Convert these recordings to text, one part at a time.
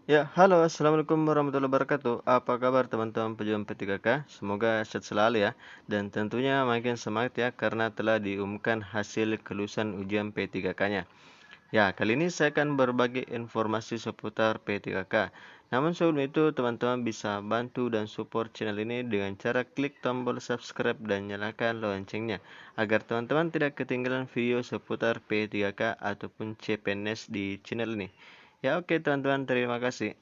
Ya, halo, assalamualaikum warahmatullahi wabarakatuh. Apa kabar teman-teman pejuang P3K? Semoga sehat selalu ya. Dan tentunya makin semangat ya karena telah diumumkan hasil kelulusan ujian P3K-nya. Ya, kali ini saya akan berbagi informasi seputar P3K. Namun sebelum itu, teman-teman bisa bantu dan support channel ini dengan cara klik tombol subscribe dan nyalakan loncengnya agar teman-teman tidak ketinggalan video seputar P3K ataupun CPNS di channel ini. Ya, oke teman-teman, terima kasih.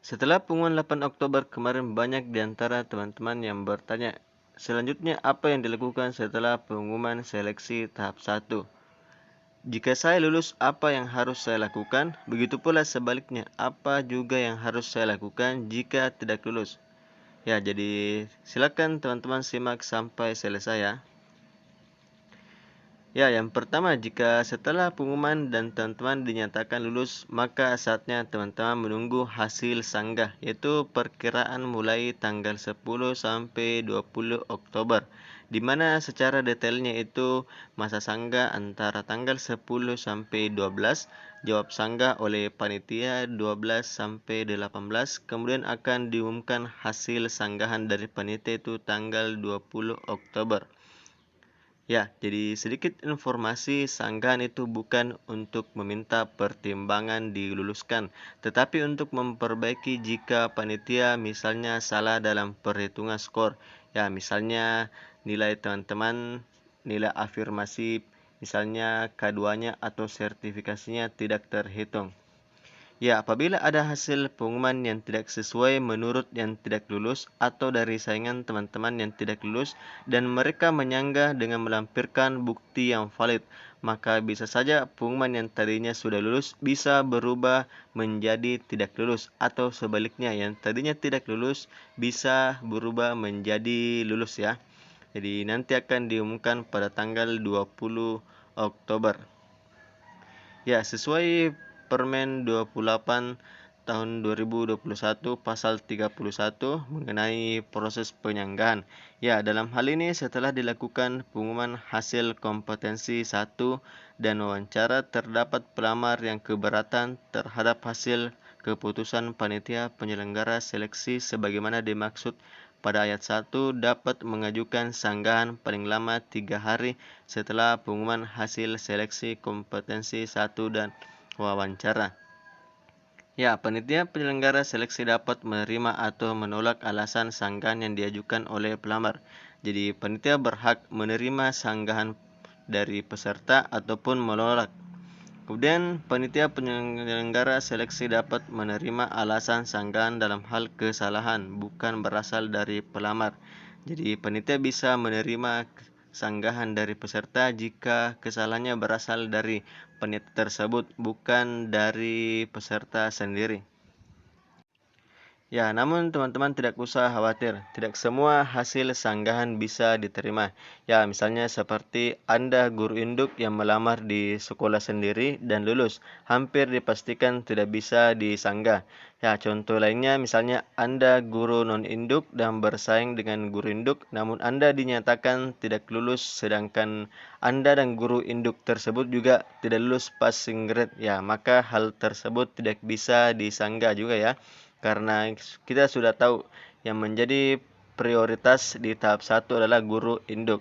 Setelah pengumuman 8 Oktober kemarin, banyak di antara teman-teman yang bertanya, selanjutnya apa yang dilakukan setelah pengumuman seleksi tahap 1? Jika saya lulus, apa yang harus saya lakukan? Begitu pula sebaliknya, apa juga yang harus saya lakukan jika tidak lulus? Ya, jadi silakan teman-teman simak sampai selesai ya. Ya, yang pertama, jika setelah pengumuman dan teman-teman dinyatakan lulus, maka saatnya teman-teman menunggu hasil sanggah, yaitu perkiraan mulai tanggal 10 sampai 20 Oktober, di mana secara detailnya itu masa sanggah antara tanggal 10 sampai 12, jawab sanggah oleh panitia 12 sampai 18, kemudian akan diumumkan hasil sanggahan dari panitia itu tanggal 20 Oktober. Ya, jadi sedikit informasi, sanggahan itu bukan untuk meminta pertimbangan diluluskan, tetapi untuk memperbaiki jika panitia misalnya salah dalam perhitungan skor. Ya, misalnya nilai teman-teman, nilai afirmasi, misalnya K2-nya atau sertifikasinya tidak terhitung. Ya, apabila ada hasil pengumuman yang tidak sesuai menurut yang tidak lulus atau dari saingan teman-teman yang tidak lulus dan mereka menyanggah dengan melampirkan bukti yang valid, maka bisa saja pengumuman yang tadinya sudah lulus bisa berubah menjadi tidak lulus atau sebaliknya yang tadinya tidak lulus bisa berubah menjadi lulus ya. Jadi nanti akan diumumkan pada tanggal 20 Oktober. Ya, sesuai Permen 28 tahun 2021 pasal 31 mengenai proses penyanggahan. Ya, dalam hal ini setelah dilakukan pengumuman hasil kompetensi 1 dan wawancara, terdapat pelamar yang keberatan terhadap hasil keputusan panitia penyelenggara seleksi sebagaimana dimaksud pada ayat 1 dapat mengajukan sanggahan paling lama 3 hari setelah pengumuman hasil seleksi kompetensi 1 dan wawancara. Ya, panitia penyelenggara seleksi dapat menerima atau menolak alasan sanggahan yang diajukan oleh pelamar. Jadi, panitia berhak menerima sanggahan dari peserta ataupun menolak. Kemudian, panitia penyelenggara seleksi dapat menerima alasan sanggahan dalam hal kesalahan, bukan berasal dari pelamar. Jadi, panitia bisa menerima sanggahan dari peserta jika kesalahannya berasal dari panitia tersebut, bukan dari peserta sendiri. Ya, namun teman-teman tidak usah khawatir, tidak semua hasil sanggahan bisa diterima. Ya, misalnya seperti Anda guru induk yang melamar di sekolah sendiri dan lulus, hampir dipastikan tidak bisa disanggah. Ya, contoh lainnya misalnya Anda guru non-induk dan bersaing dengan guru induk, namun Anda dinyatakan tidak lulus, sedangkan Anda dan guru induk tersebut juga tidak lulus passing grade. Ya, maka hal tersebut tidak bisa disanggah juga ya. Karena kita sudah tahu yang menjadi prioritas di tahap 1 adalah guru induk.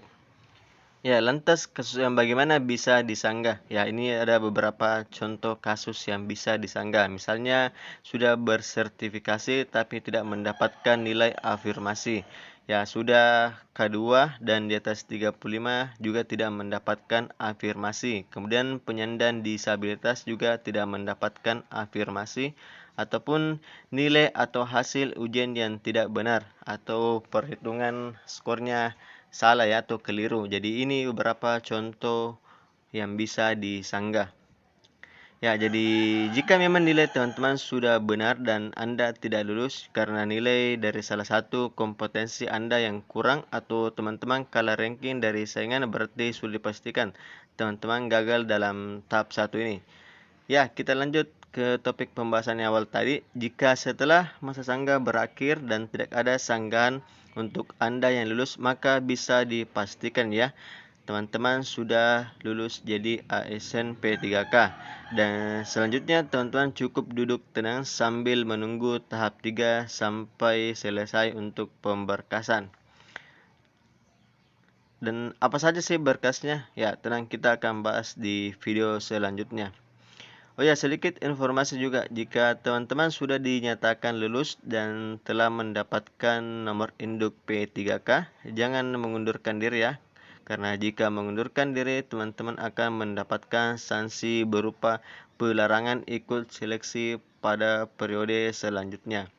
Ya, lantas kasus yang bagaimana bisa disanggah? Ya, ini ada beberapa contoh kasus yang bisa disanggah. Misalnya sudah bersertifikasi tapi tidak mendapatkan nilai afirmasi. Ya, sudah K2 dan di atas 35 juga tidak mendapatkan afirmasi. Kemudian penyandang disabilitas juga tidak mendapatkan afirmasi ataupun nilai atau hasil ujian yang tidak benar atau perhitungan skornya salah ya atau keliru. Jadi ini beberapa contoh yang bisa disanggah. Ya, jadi jika memang nilai teman-teman sudah benar dan Anda tidak lulus karena nilai dari salah satu kompetensi Anda yang kurang atau teman-teman kalah ranking dari saingan, berarti sudah dipastikan teman-teman gagal dalam tahap 1 ini. Ya, kita lanjut ke topik pembahasan yang awal tadi. Jika setelah masa sanggah berakhir dan tidak ada sanggahan untuk Anda yang lulus, maka bisa dipastikan ya, teman-teman sudah lulus jadi ASN P3K. Dan selanjutnya teman-teman cukup duduk tenang sambil menunggu tahap 3 sampai selesai untuk pemberkasan. Dan apa saja sih berkasnya? Ya, tenang, kita akan bahas di video selanjutnya. Oh ya, sedikit informasi juga, jika teman-teman sudah dinyatakan lulus dan telah mendapatkan nomor induk P3K, jangan mengundurkan diri ya. Karena jika mengundurkan diri, teman-teman akan mendapatkan sanksi berupa pelarangan ikut seleksi pada periode selanjutnya.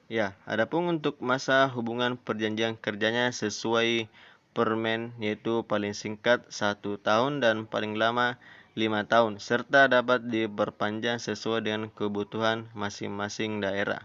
Ya, adapun untuk masa hubungan perjanjian kerjanya sesuai Permen, yaitu paling singkat 1 tahun dan paling lama 5 tahun, serta dapat diperpanjang sesuai dengan kebutuhan masing-masing daerah.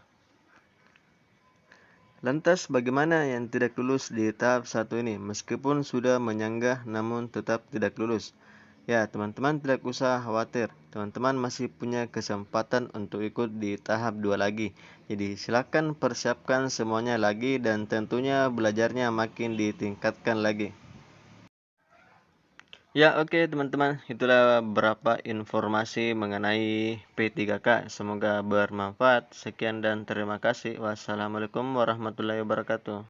Lantas bagaimana yang tidak lulus di tahap 1 ini? Meskipun sudah menyanggah namun tetap tidak lulus. Ya, teman-teman tidak usah khawatir. Teman-teman masih punya kesempatan untuk ikut di tahap 2 lagi. Jadi silakan persiapkan semuanya lagi dan tentunya belajarnya makin ditingkatkan lagi. Ya, oke teman-teman, itulah beberapa informasi mengenai P3K. Semoga bermanfaat. Sekian dan terima kasih. Wassalamualaikum warahmatullahi wabarakatuh.